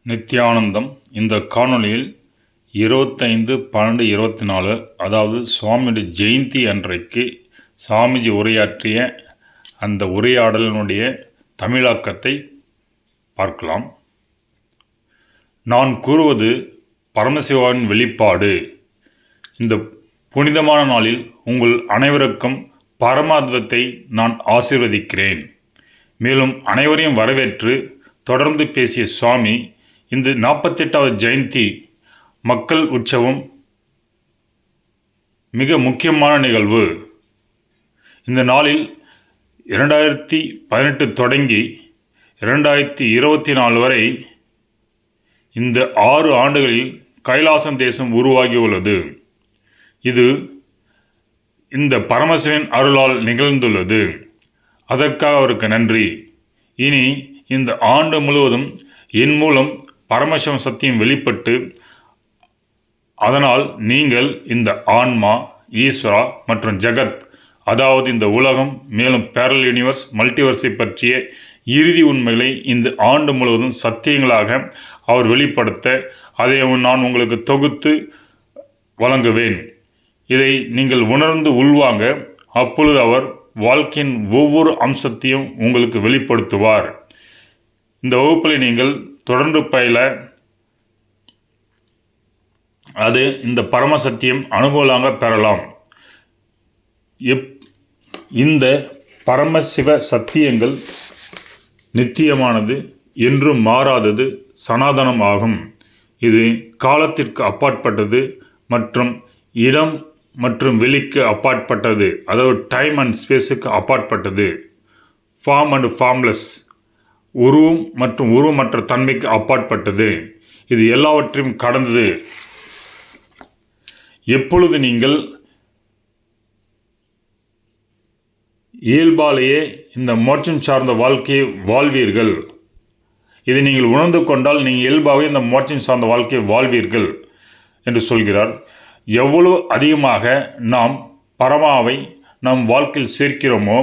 நித்யானந்தம். இந்த காணொளியில் 25/12/24 அதாவது சுவாமியுடைய ஜெயந்தி அன்றைக்கு சாமிஜி உரையாற்றிய அந்த உரையாடலினுடைய தமிழாக்கத்தை பார்க்கலாம். நான் கூறுவது பரமசிவாவின் வெளிப்பாடு. இந்த புனிதமான நாளில் உங்கள் அனைவருக்கும் பரமாத்வத்தை நான் ஆசீர்வதிக்கிறேன். மேலும் அனைவரையும் வரவேற்று தொடர்ந்து பேசிய சுவாமி, இந்த 48வது ஜெயந்தி மக்கள் உற்சவம் மிக முக்கியமான நிகழ்வு. இந்த நாளில் 2018 தொடங்கி 2024 வரை இந்த 6 ஆண்டுகளில் கைலாசம் தேசம் உருவாகியுள்ளது. இது இந்த பரமசிவன் அருளால் நிகழ்ந்துள்ளது. அதற்காக அவருக்கு நன்றி. இனி இந்த ஆண்டு முழுவதும் என் மூலம் பரமசிவம் சத்தியம் வெளிப்பட்டு, அதனால் நீங்கள் இந்த ஆன்மா, ஈஸ்வரா மற்றும் ஜெகத், அதாவது இந்த உலகம், மேலும் பேரல் யூனிவர்ஸ், மல்டிவர்ஸை பற்றிய இறுதி உண்மைகளை இந்த ஆண்டு முழுவதும் சத்தியங்களாக அவர் வெளிப்படுத்த அதை நான் உங்களுக்கு தொகுத்து வழங்குவேன். இதை நீங்கள் உணர்ந்து உள்வாங்க. அப்பொழுது அவர் வாழ்க்கையின் ஒவ்வொரு அம்சத்தையும் உங்களுக்கு வெளிப்படுத்துவார். இந்த வகுப்பில் நீங்கள் தொடர்ந்து பயில அது இந்த பரமசத்தியம் அனுபவமாக பெறலாம். இந்த பரமசிவ சத்தியங்கள் நித்தியமானது, என்றும் மாறாதது, சனாதனம் ஆகும். இது காலத்திற்கு அப்பாற்பட்டது மற்றும் இடம் மற்றும் வெளிக்கு அப்பாற்பட்டது, அதாவது டைம் அண்ட் ஸ்பேஸுக்கு அப்பாற்பட்டது. ஃபார்ம் அண்ட் ஃபார்ம்லெஸ், உருவம் மற்றும் உருவமற்ற தன்மைக்கு அப்பாற்பட்டது. இது எல்லாவற்றையும் கடந்தது. எப்பொழுது நீங்கள் இயல்பாலேயே இந்த மோட்சம் சார்ந்த வாழ்க்கையை வாழ்வீர்கள், இதை நீங்கள் உணர்ந்து கொண்டால் நீங்கள் இயல்பாகவே இந்த மோட்சம் சார்ந்த வாழ்க்கையை வாழ்வீர்கள் என்று சொல்கிறார். எவ்வளவு அதிகமாக நாம் பரமாவை நம் வாழ்க்கையில் சேர்க்கிறோமோ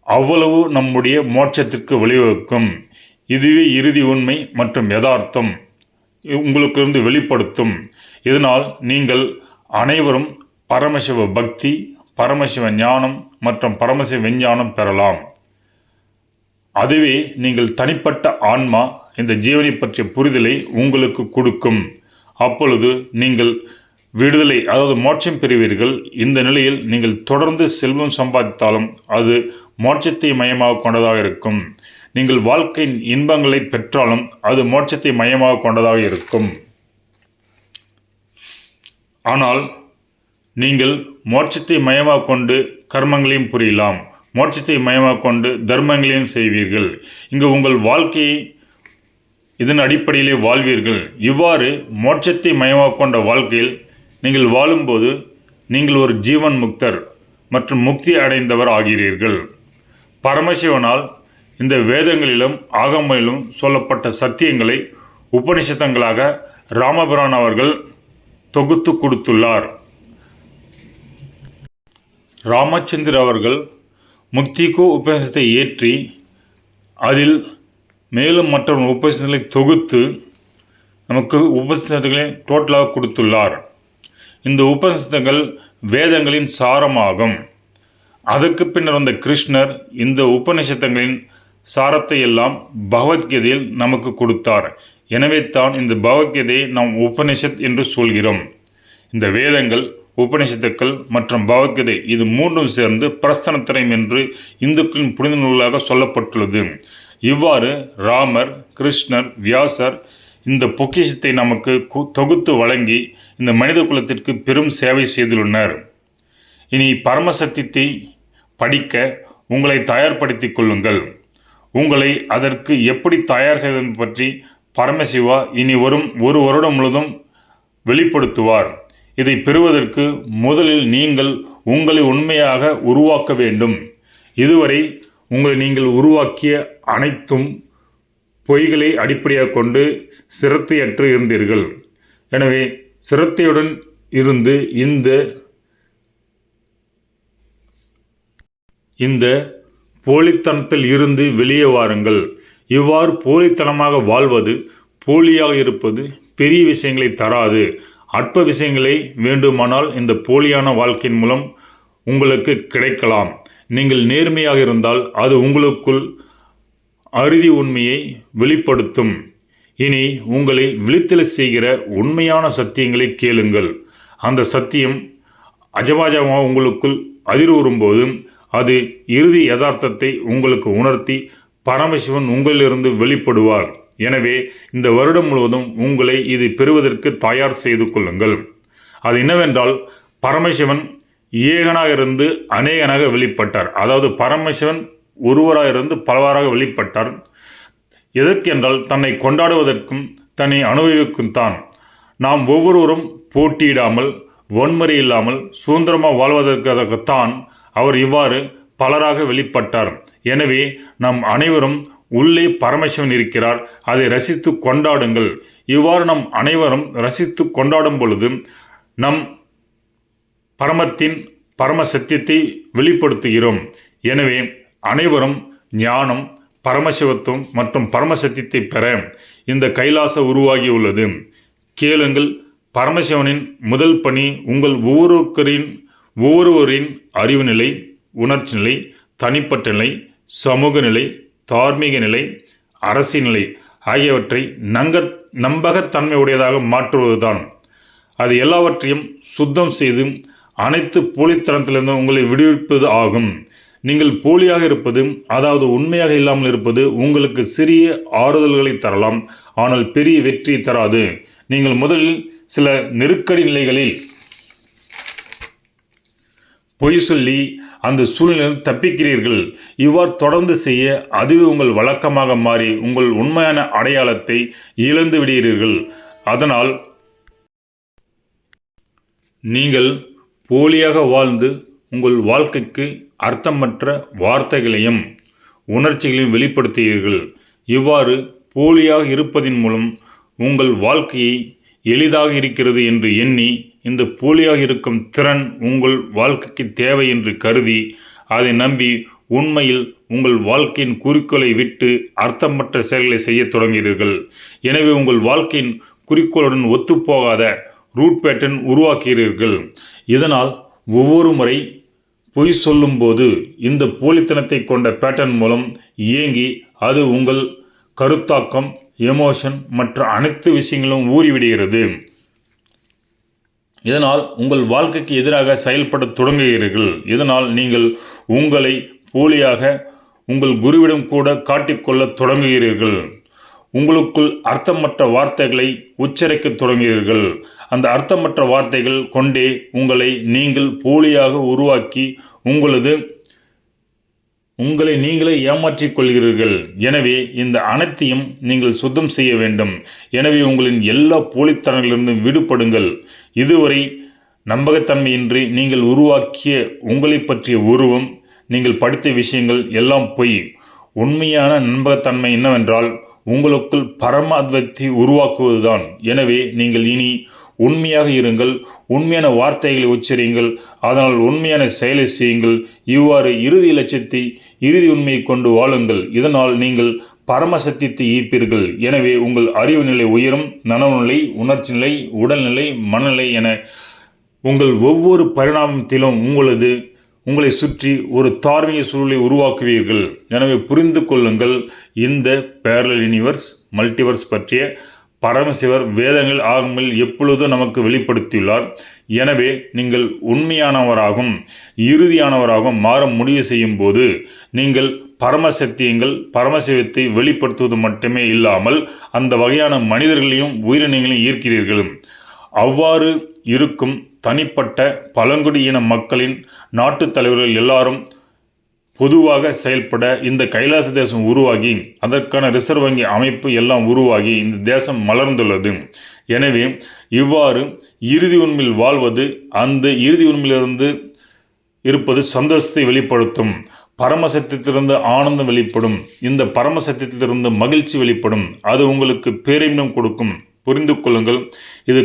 அவ்வளவு நம்முடைய மோட்சத்திற்கு வழிவகுக்கும். இதுவே இறுதி உண்மை மற்றும் யதார்த்தம் உங்களுக்கிருந்து வெளிப்படுத்தும். இதனால் நீங்கள் அனைவரும் பரமசிவ பக்தி, பரமசிவ ஞானம் மற்றும் பரமசிவ விஞ்ஞானம் பெறலாம். அதுவே நீங்கள் தனிப்பட்ட ஆன்மா இந்த ஜீவனை பற்றிய புரிதலை உங்களுக்கு கொடுக்கும். அப்பொழுது நீங்கள் விடுதலை, அதாவது மோட்சம் பெறுவீர்கள். இந்த நிலையில் நீங்கள் தொடர்ந்து செல்வம் சம்பாதித்தாலும் அது மோட்சத்தை மையமாக கொண்டதாக இருக்கும். நீங்கள் வாழ்க்கையின் இன்பங்களை பெற்றாலும் அது மோட்சத்தை மையமாக கொண்டதாக இருக்கும். ஆனால் நீங்கள் மோட்சத்தை மையமாக கொண்டு கர்மங்களையும் புரியலாம், மோட்சத்தை மையமாக கொண்டு தர்மங்களையும் செய்வீர்கள். இங்கு உங்கள் வாழ்க்கையை இதன் அடிப்படையிலே வாழ்வீர்கள். இவ்வாறு மோட்சத்தை மையமாக கொண்ட வாழ்க்கையில் நீங்கள் வாழும்போது நீங்கள் ஒரு ஜீவன் முக்தர் மற்றும் முக்தி அடைந்தவர் ஆகிறீர்கள். பரமசிவனால் இந்த வேதங்களிலும் ஆகமங்களிலும் சொல்லப்பட்ட சத்தியங்களை உபனிஷதங்களாக ராமபிரான் அவர்கள் தொகுத்து கொடுத்துள்ளார். ராமச்சந்திர அவர்கள் முக்திக்கு உபநிஷத்தை ஏற்றி அதில் மேலும் மற்ற உபநிஷதங்களை தொகுத்து நமக்கு உபநிஷதங்களை டோட்டலாக கொடுத்துள்ளார். இந்த உபநிஷதங்கள் வேதங்களின் சாரமாகும். அதற்கு பின்னர் வந்த கிருஷ்ணர் இந்த உபநிஷதங்களின் சாரத்தை எல்லாம் பகவத்கீதையில் நமக்கு கொடுத்தார். எனவே தான் இந்த பகவத்கீதையை நாம் உபனிஷத் என்று சொல்கிறோம். இந்த வேதங்கள், உபனிஷத்துக்கள் மற்றும் பகவத்கீதை இது மூன்றும் சேர்ந்து பிரஸ்தனத்திரயம் என்று இந்துக்களின் புனித நூலாக சொல்லப்பட்டுள்ளது. இவ்வாறு ராமர், கிருஷ்ணர், வியாசர் இந்த பொக்கிஷத்தை நமக்கு தொகுத்து வழங்கி இந்த மனித குலத்திற்கு பெரும் சேவை செய்துள்ளனர். இனி பரமசத்தியத்தை படிக்க உங்களை தயார்படுத்திக் கொள்ளுங்கள். உங்களை அதற்கு எப்படி தயார் செய்வது பற்றி பரமசிவா இனி வரும் 1 வருடம் முழுவதும் வெளிப்படுத்துவார். இதை பெறுவதற்கு முதலில் நீங்கள் உங்களை உண்மையாக உருவாக்க வேண்டும். இதுவரை உங்களை நீங்கள் உருவாக்கிய அனைத்தும் பொய்களை அடிப்படையாக கொண்டு சிரத்தையற்று இருந்தீர்கள். எனவே சிரத்தையுடன் இருந்து இந்த போலித்தனத்தில் இருந்து வெளியே வாருங்கள். இவ்வாறு போலித்தனமாக வாழ்வது, போலியாக இருப்பது பெரிய விஷயங்களை தராது. அற்ப விஷயங்களை வேண்டுமானால் இந்த போலியான வாழ்க்கையின் மூலம் உங்களுக்கு கிடைக்கலாம். நீங்கள் நேர்மையாக இருந்தால் அது உங்களுக்குள் அறுதி உண்மையை வெளிப்படுத்தும். இனி உங்களை விழித்தெழச் செய்கிற உண்மையான சத்தியங்களை கேளுங்கள். அந்த சத்தியம் அஜபாஜமாக உங்களுக்குள் அதிர்வுறும்போது அது இறுதி யதார்த்தத்தை உங்களுக்கு உணர்த்தி பரமசிவன் உங்களிலிருந்து வெளிப்படுவார். எனவே இந்த வருடம் முழுவதும் உங்களை இதை பெறுவதற்கு தயார் செய்து கொள்ளுங்கள். அது என்னவென்றால், பரமசிவன் ஏகனாக இருந்து அநேகனாக வெளிப்பட்டார். அதாவது பரமசிவன் ஒருவராக இருந்து பலவாறாக வெளிப்பட்டார். எதற்கென்றால் தன்னை கொண்டாடுவதற்கும் தன்னை அனுபவிக்கும் தான். நாம் ஒவ்வொருவரும் போட்டியிடாமல் வன்முறை இல்லாமல் சுதந்திரமாக வாழ்வதற்காகத்தான் அவர் இவ்வாறு பலராக வெளிப்பட்டார். எனவே நம் அனைவரும் உள்ளே பரமசிவன் இருக்கிறார், அதை ரசித்து கொண்டாடுங்கள். இவ்வாறு நம் அனைவரும் ரசித்து கொண்டாடும் பொழுது நம் பரமத்தின் பரம சத்தியத்தை வெளிப்படுத்துகிறோம். எனவே அனைவரும் ஞானம், பரமசிவத்துவம் மற்றும் பரமசத்தியத்தை பெற இந்த கைலாச உருவாகியுள்ளது. கேளுங்கள். பரமசிவனின் முதல் பணி உங்கள் ஒவ்வொருவரின் அறிவு நிலை, உணர்ச்சி நிலை, தனிப்பட்ட நிலை, சமூக நிலை, தார்மீக நிலை, அரசியல் நிலை ஆகியவற்றை நம்பகத்தன்மை உடையதாக மாற்றுவதுதான். அது எல்லாவற்றையும் சுத்தம் செய்து அனைத்து போலித்தனத்திலிருந்து உங்களை விடுவிப்பது ஆகும். நீங்கள் போலியாக இருப்பது, அதாவது உண்மையாக இல்லாமல் இருப்பது உங்களுக்கு சிறிய ஆறுதல்களை தரலாம், ஆனால் பெரிய வெற்றியை தராது. நீங்கள் முதலில் சில நெருக்கடி நிலைகளில் பொய் சொல்லி அந்த சூழ்நிலையில் தப்பிக்கிறீர்கள். இவ்வாறு தொடர்ந்து செய்ய அதுவே உங்கள் வழக்கமாக மாறி உங்கள் உண்மையான அடையாளத்தை இழந்து விடுகிறீர்கள். அதனால் நீங்கள் போலியாக வாழ்ந்து உங்கள் வாழ்க்கைக்கு அர்த்தமற்ற வார்த்தைகளையும் உணர்ச்சிகளையும் வெளிப்படுத்துகிறீர்கள். இவ்வாறு போலியாக இருப்பதின் மூலம் உங்கள் வாழ்க்கையை எளிதாக இருக்கிறது என்று எண்ணி இந்த போலியாக இருக்கும் திறன் உங்கள் வாழ்க்கைக்கு தேவை என்று கருதி அதை நம்பி உண்மையில் உங்கள் வாழ்க்கையின் குறிக்கோளை விட்டு அர்த்தமற்ற செயல்களை செய்ய தொடங்குகிறீர்கள். எனவே உங்கள் வாழ்க்கையின் குறிக்கோளுடன் ஒத்துப்போகாத ரூட் பேட்டர்ன் உருவாக்குகிறீர்கள். இதனால் ஒவ்வொரு முறை பொய் சொல்லும்போது இந்த போலித்தனத்தை கொண்ட பேட்டர்ன் மூலம் இயங்கி அது உங்கள் கருத்தாக்கம், எமோஷன் மற்ற அனைத்து விஷயங்களும் ஊறிவிடுகிறது. இதனால் உங்கள் வாழ்க்கைக்கு எதிராக செயல்பட தொடங்குகிறீர்கள். இதனால் நீங்கள் உங்களை போலியாக உங்கள் குருவிடம் கூட காட்டிக்கொள்ள தொடங்குகிறீர்கள். உங்களுக்குள் அர்த்தமற்ற வார்த்தைகளை உச்சரிக்க தொடங்குகிறீர்கள். அந்த அர்த்தமற்ற வார்த்தைகள் கொண்டே உங்களை நீங்கள் போலியாக உருவாக்கி உங்களை நீங்களே ஏமாற்றிக் கொள்கிறீர்கள். எனவே இந்த அனைத்தையும் நீங்கள் சுத்தம் செய்ய வேண்டும். எனவே உங்களின் எல்லா போலித்தனங்களிலிருந்தும் விடுபடுங்கள். இதுவரை நம்பகத்தன்மையின்றி நீங்கள் உருவாக்கிய உங்களை பற்றிய உருவம், நீங்கள் படித்த விஷயங்கள் எல்லாம் பொய். உண்மையான நம்பகத்தன்மை என்னவென்றால் உங்களுக்குள் பரம அத்வைத்தை உருவாக்குவதுதான். எனவே நீங்கள் இனி உண்மையாக இருங்கள், உண்மையான வார்த்தைகளை உச்சரியுங்கள், அதனால் உண்மையான செயலை செய்யுங்கள். இவ்வாறு இறுதி லட்சியத்தை, இறுதி உண்மையை கொண்டு வாழுங்கள். இதனால் நீங்கள் பரமசத்தியத்தை ஈர்ப்பீர்கள். எனவே உங்கள் அறிவு நிலை உயரும். நனவு நிலை, உணர்ச்சி நிலை, உடல்நிலை, மனநிலை என உங்கள் ஒவ்வொரு பரிணாமத்திலும் உங்களை சுற்றி ஒரு தார்மீக சூழலை உருவாக்குவீர்கள். எனவே புரிந்து கொள்ளுங்கள், இந்த பேரலல் யூனிவர்ஸ், மல்டிவர்ஸ் பற்றிய பரமசிவர் வேதங்கள் ஆகமில் எப்பொழுதும் நமக்கு வெளிப்படுத்தியுள்ளார். எனவே நீங்கள் உண்மையானவராகவும் இறுதியானவராகவும் மாற முடிவு செய்யும் போது நீங்கள் பரமசத்தியங்கள், பரமசிவத்தை வெளிப்படுத்துவது மட்டுமே இல்லாமல் அந்த வகையான மனிதர்களையும் உயிரினங்களையும் ஈர்க்கிறீர்கள். அவ்வாறு இருக்கும் தனிப்பட்ட பழங்குடியின மக்களின் நாட்டுத் தலைவர்கள் எல்லாரும் பொதுவாக செயல்பட இந்த கைலாச தேசம் உருவாகி அதற்கான ரிசர்வ் வங்கி அமைப்பு எல்லாம் உருவாகி இந்த தேசம் மலர்ந்துள்ளது. எனவே இவ்வாறு இறுதி உண்மையில் வாழ்வது, அந்த இறுதி உண்மையிலிருந்து இருப்பது சந்தோஷத்தை வெளிப்படுத்தும். பரமசத்தியத்திலிருந்து ஆனந்தம் வெளிப்படும். இந்த பரமசத்தியத்திலிருந்து மகிழ்ச்சி வெளிப்படும். அது உங்களுக்கு பேரின்பம் கொடுக்கும். புரிந்து கொள்ளுங்கள், இது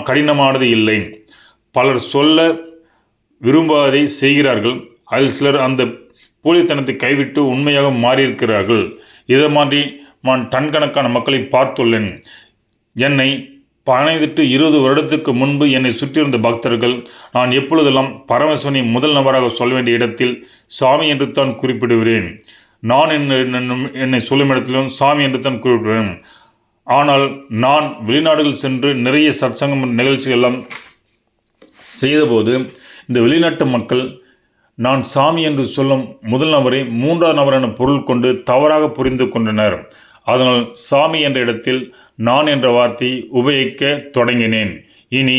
கடினமானது இல்லை. பலர் சொல்ல விரும்பாததை செய்கிறார்கள். அதில் சிலர் அந்த போலித்தனத்தை கைவிட்டு உண்மையாக மாறியிருக்கிறார்கள். இதை மாதிரி நான் டன் கணக்கான மக்களை பார்த்துள்ளேன். என்னை 15-20 வருடத்துக்கு முன்பு என்னை சுற்றியிருந்த பக்தர்கள் நான் எப்பொழுதெல்லாம் பரமசிவனை முதல் நபராக சொல்ல வேண்டிய இடத்தில் சாமி என்று தான் குறிப்பிடுகிறேன். நான் என்னை சொல்லும் இடத்திலும் சாமி என்று தான் குறிப்பிடுவேன். ஆனால் நான் வெளிநாடுகள் சென்று நிறைய சத்சங்கம் நிகழ்ச்சிகள் எல்லாம் செய்தபோது இந்த வெளிநாட்டு மக்கள் நான் சாமி என்று சொல்லும் முதல் நபரை 3வது நபர் என பொருள் கொண்டு தவறாக புரிந்து கொண்டனர். அதனால் சாமி என்ற இடத்தில் நான் என்ற வார்த்தையை உபயோகிக்க தொடங்கினேன். இனி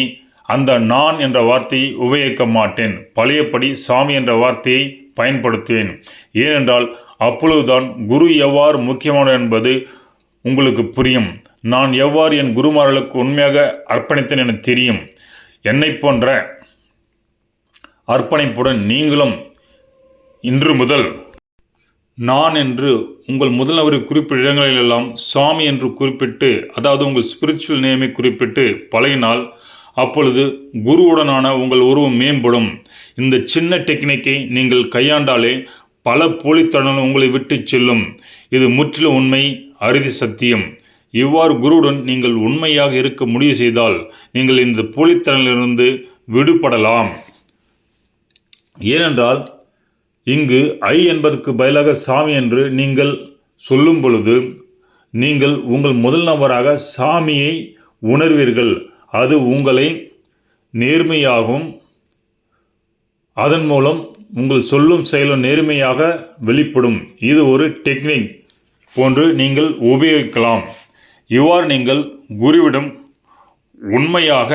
அந்த நான் என்ற வார்த்தையை உபயோகிக்க மாட்டேன். பழையபடி சாமி என்ற வார்த்தையை பயன்படுத்துவேன். ஏனென்றால் அப்பொழுதுதான் குரு எவ்வாறு முக்கியமானது என்பது உங்களுக்கு புரியும். நான் எவ்வாறு என் குருமார்களுக்கு உண்மையாக அர்ப்பணித்தேன் என தெரியும். என்னை போன்ற அர்ப்பணிப்புடன் நீங்களும் இன்று முதல் நான் என்று உங்கள் முதல் நபரை குறிப்பிட்ட இடங்களிலெல்லாம் சாமி என்று குறிப்பிட்டு, அதாவது உங்கள் ஸ்பிரிச்சுவல் நேமை குறிப்பிட்டு பழகினால் அப்பொழுது குருவுடனான உங்கள் உறவு மேம்படும். இந்த சின்ன டெக்னிக்கை நீங்கள் கையாண்டாலே பல போலித்தனங்கள் உங்களை விட்டு செல்லும். இது முற்றிலும் உண்மை, அறுதி சத்தியம். இவ்வாறு குருவுடன் நீங்கள் உண்மையாக இருக்க முடிவு செய்தால் நீங்கள் இந்த போலித்தனங்களிலிருந்து விடுபடலாம். ஏனென்றால் இங்கு ஐ என்பதற்கு பதிலாக சாமி என்று நீங்கள் சொல்லும் பொழுது நீங்கள் உங்கள் முதல் நபராக சாமியை உணர்வீர்கள். அது உங்களை நேர்மையாகவும் அதன் மூலம் உங்கள் சொல்லும் செயலும் நேர்மையாக வெளிப்படும். இது ஒரு டெக்னிக் போன்று நீங்கள் உபயோகிக்கலாம். இவ்வாறு நீங்கள் குருவிடம் உண்மையாக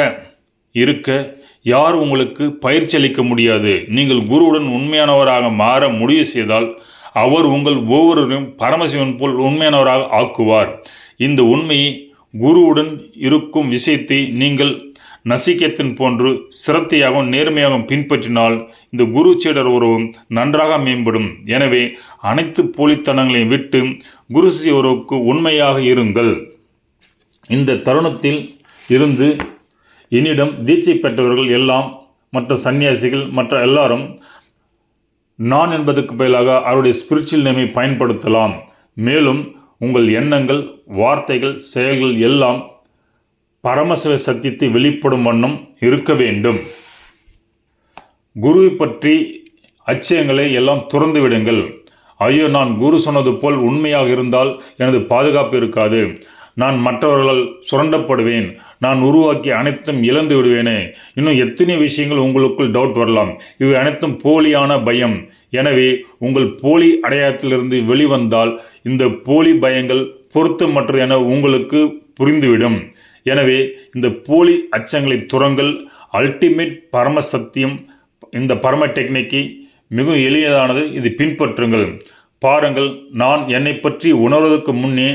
இருக்க யார் உங்களுக்கு பயிற்சி அளிக்க முடியாது. நீங்கள் குருவுடன் உண்மையானவராக மாற முடிவு செய்தால் அவர் உங்கள் ஒவ்வொருவரையும் பரமசிவன் போல் உண்மையானவராக ஆக்குவார். இந்த உண்மையை குருவுடன் இருக்கும் விஷயத்தை நீங்கள் நசிக்கத்தின் போன்று சிரத்தையாகவும் நேர்மையாகவும் பின்பற்றினால் இந்த குரு சீடர் உறவும் நன்றாக மேம்படும். எனவே அனைத்து போலித்தனங்களையும் விட்டு குரு சிஷ்ய உறவுக்கு உண்மையாக இருங்கள். இந்த தருணத்தில் இருந்து என்னிடம் தீட்சை பெற்றவர்கள் எல்லாம், மற்ற சன்னியாசிகள், மற்ற எல்லாரும் நான் என்பதற்கு பதிலாக அவருடைய ஸ்பிரிச்சுவல் நேமை பயன்படுத்தலாம். மேலும் உங்கள் எண்ணங்கள், வார்த்தைகள், செயல்கள் எல்லாம் பரமசிவ சத்தியத்தை வெளிப்படும் வண்ணம் இருக்க வேண்டும். குருவை பற்றி அச்சயங்களை எல்லாம் துறந்து விடுங்கள். ஐயோ, நான் குரு சொன்னது போல் உண்மையாக இருந்தால் எனது பாதுகாப்பு இருக்காது, நான் மற்றவர்களால் சுரண்டப்படுவேன், நான் உருவாக்கி அனைத்தும் இழந்து விடுவேனே, இன்னும் எத்தனை விஷயங்கள் உங்களுக்குள் டவுட் வரலாம். இவை அனைத்தும் போலியான பயம். எனவே உங்கள் போலி அடையாளத்திலிருந்து வெளிவந்தால் இந்த போலி பயங்கள் பொருத்தமற்றது என உங்களுக்கு புரிந்துவிடும். எனவே இந்த போலி அச்சங்களை துறங்கள். அல்டிமேட் பரம சத்தியம். இந்த பரம டெக்னிக்கை மிகவும் எளியதானது. இது பின்பற்றுங்கள். பாருங்கள், நான் என்னை பற்றி உணர்வதற்கு முன்னே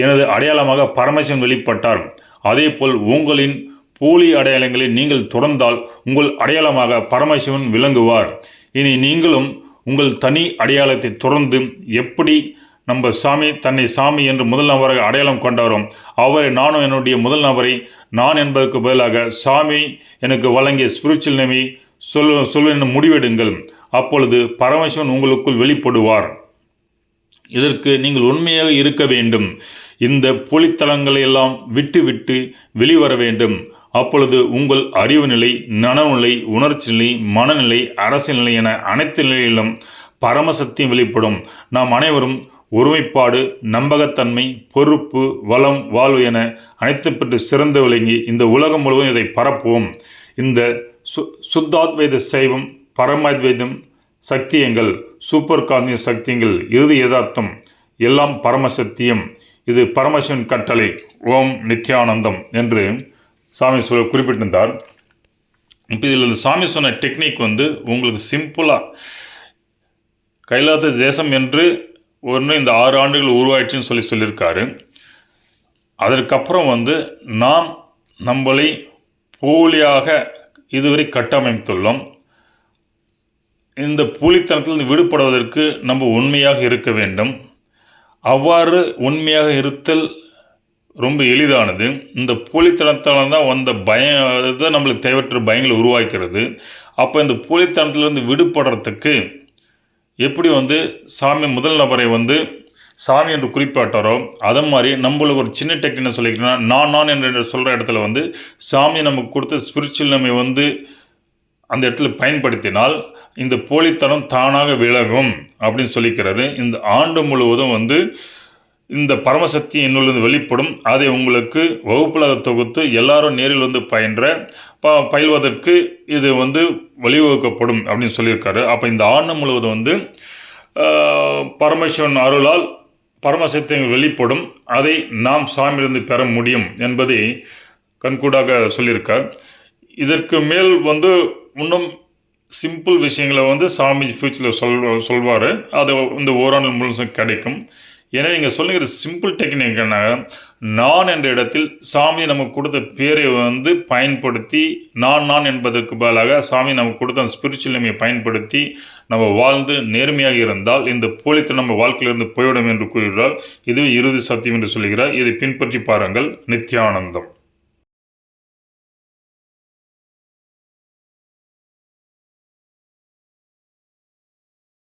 எனது அடையாளமாக பரமசிவன் வெளிப்பட்டார். அதேபோல் உங்களின் போலி அடையாளங்களை நீங்கள் துறந்தால் உங்கள் அடையாளமாக பரமசிவன் விளங்குவார். இனி நீங்களும் உங்கள் தனி அடையாளத்தை துறந்து எப்படி நம்ம சாமி தன்னை சாமி என்று முதல் நபராக அடையாளம் கொண்டாரோம், அவரை நானும் என்னுடைய முதல் நபரை நான் என்பதற்கு பதிலாக சாமி எனக்கு வழங்கிய ஸ்பிரிச்சுவல் நேமை சொல்ல முடிவெடுங்கள். அப்பொழுது பரமசிவன் உங்களுக்குள் வெளிப்படுவார். இதற்கு நீங்கள் உண்மையாக இருக்க வேண்டும். இந்த போலித்தலங்களை எல்லாம் விட்டு வெளிவர வேண்டும். அப்பொழுது உங்கள் அறிவு நிலை, நனவுநிலை, உணர்ச்சி நிலை, மனநிலை, அரசியல் நிலை என அனைத்து நிலையிலும் பரமசத்தியம் வெளிப்படும். நாம் அனைவரும் ஒருமைப்பாடு, நம்பகத்தன்மை, பொறுப்பு, வளம், வாழ்வு என அனைத்து பெற்று சிறந்து விளங்கி இந்த உலகம் முழுவதும் இதை பரப்புவோம். இந்த சுத்தாத்வைத சைவம், பரமாத்வைதம் சக்தியங்கள், சூப்பர் காந்திய சக்தியங்கள், இறுதி யதார்த்தம் எல்லாம் பரமசத்தியம். இது பரமசிவன் கட்டளை. ஓம் நித்யானந்தம் என்று சாமி குறிப்பிட்டிருந்தார். இப்போ இதில் சாமி சொன்ன டெக்னிக் உங்களுக்கு சிம்பிளாக கைலாத தேசம் என்று ஒன்று இந்த 6 ஆண்டுகள் உருவாயிடுச்சுன்னு சொல்லியிருக்காரு. அதற்கப்புறம் நாம் நம்மளை போலியாக இதுவரை கட்டமைத்துள்ளோம். இந்த போலித்தனத்திலிருந்து விடுபடுவதற்கு நம்ம உண்மையாக இருக்க வேண்டும். அவ்வாறு உண்மையாக இருத்தல் ரொம்ப எளிதானது. இந்த போலித்தனத்தால் தான் வந்த பயம் தான் நம்மளுக்கு தேவையற்ற பயங்களை உருவாக்கிறது. அப்போ இந்த போலித்தனத்திலிருந்து விடுபடுறதுக்கு எப்படி சாமி முதல் நபரை சாமி என்று குறிப்பிட்டாரோ அதை மாதிரி நம்மளுக்கு ஒரு சின்ன டெக்னிக் என்ன சொல்லிக்கிறோன்னா நான் என்று சொல்கிற இடத்துல வந்து சாமி நமக்கு கொடுத்த ஸ்பிரிச்சுவல் நம்ம வந்து அந்த இடத்துல பயன்படுத்தினால் இந்த போலித்தனம் தானாக விலகும் அப்படின்னு சொல்லிக்கிறாரு. இந்த ஆண்டு முழுவதும் வந்து இந்த பரமசக்தி என்னுள்ளது வெளிப்படும். அதை உங்களுக்கு வகுப்புலாக தொகுத்து எல்லாரும் நேரில் வந்து பயில்வதற்கு இது வந்து வழிவகுக்கப்படும் அப்படின்னு சொல்லியிருக்காரு. அப்போ இந்த ஆண்டு முழுவதும் வந்து பரமேஸ்வரன் அருளால் பரமசக்தி வெளிப்படும். அதை நாம் சாமியிலிருந்து பெற முடியும் என்பதை கண்கூடாக சொல்லியிருக்கார். இதற்கு மேல் வந்து இன்னும் சிம்பிள் விஷயங்களை வந்து சாமி ஃபியூச்சரில் சொல்வார். அது இந்த ஓராண்டு முழுசும் கிடைக்கும். எனவே இங்கே சொல்லுங்கிற சிம்பிள் டெக்னிக் என்ன, நான் என்ற இடத்தில் சாமி நமக்கு கொடுத்த பேரை வந்து பயன்படுத்தி நான் என்பதற்கு பதிலாக சாமி நமக்கு கொடுத்த அந்த ஸ்பிரிச்சுவல் நேமையை பயன்படுத்தி நம்ம வாழ்ந்து நேர்மையாக இருந்தால் இந்த போலித்தனம் நம்ம வாழ்க்கையிலிருந்து போய்விடும் என்று கூறுகிறார். இதுவே இறுதி சத்தியம் என்று சொல்கிறார். இதை பின்பற்றி பாருங்கள். நித்யானந்தம்.